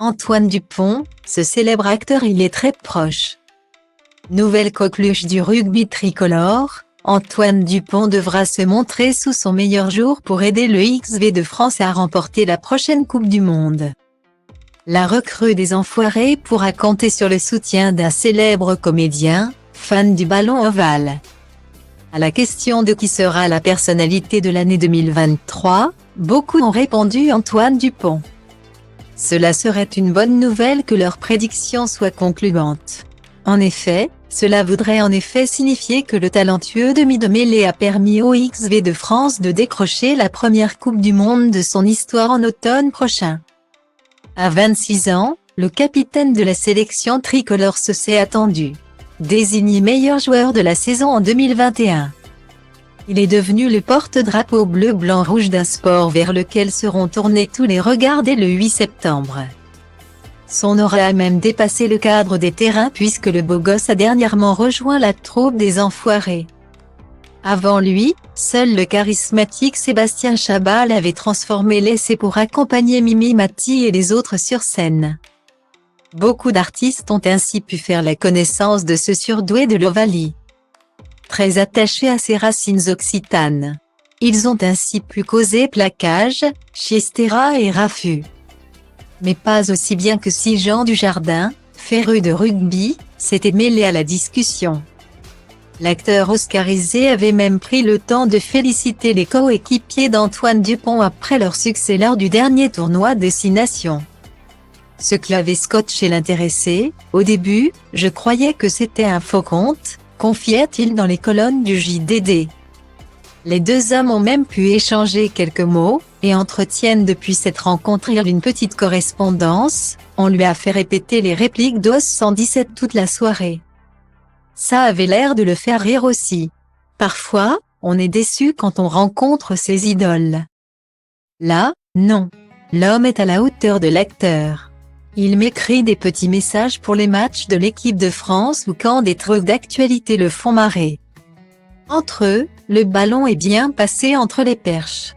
Antoine Dupont, ce célèbre acteur il est très proche. Nouvelle coqueluche du rugby tricolore, Antoine Dupont devra se montrer sous son meilleur jour pour aider le XV de France à remporter la prochaine Coupe du Monde. La recrue des Enfoirés pourra compter sur le soutien d'un célèbre comédien, fan du ballon ovale. À la question de qui sera la personnalité de l'année 2023, beaucoup ont répondu Antoine Dupont. Cela serait une bonne nouvelle que leurs prédictions soient concluantes. En effet, cela voudrait signifier que le talentueux demi de mêlée a permis au XV de France de décrocher la première Coupe du Monde de son histoire en automne prochain. À 26 ans, le capitaine de la sélection tricolore se s'est attendu. Désigné meilleur joueur de la saison en 2021. Il est devenu le porte-drapeau bleu-blanc-rouge d'un sport vers lequel seront tournés tous les regards dès le 8 septembre. Son aura a même dépassé le cadre des terrains puisque le beau gosse a dernièrement rejoint la troupe des Enfoirés. Avant lui, seul le charismatique Sébastien Chabal avait transformé l'essai pour accompagner Mimi Mati et les autres sur scène. Beaucoup d'artistes ont ainsi pu faire la connaissance de ce surdoué de l'Ovalie. Très attaché à ses racines occitanes. Ils ont ainsi pu causer plaquage, chiestera et raffut. Mais pas aussi bien que si Jean Dujardin, féru de rugby, s'était mêlé à la discussion. L'acteur oscarisé avait même pris le temps de féliciter les coéquipiers d'Antoine Dupont après leur succès lors du dernier tournoi des 6 nations. Ce qui avait scotché l'intéressé, au début, je croyais que c'était un faux compte, confiait-il dans les colonnes du JDD. Les deux hommes ont même pu échanger quelques mots, et entretiennent depuis cette rencontre une petite correspondance, on lui a fait répéter les répliques d'OS 117 toute la soirée. Ça avait l'air de le faire rire aussi. Parfois, on est déçu quand on rencontre ses idoles. Là, non. L'homme est à la hauteur de l'acteur. Il m'écrit des petits messages pour les matchs de l'équipe de France ou quand des trucs d'actualité le font marrer. Entre eux, le ballon est bien passé entre les perches.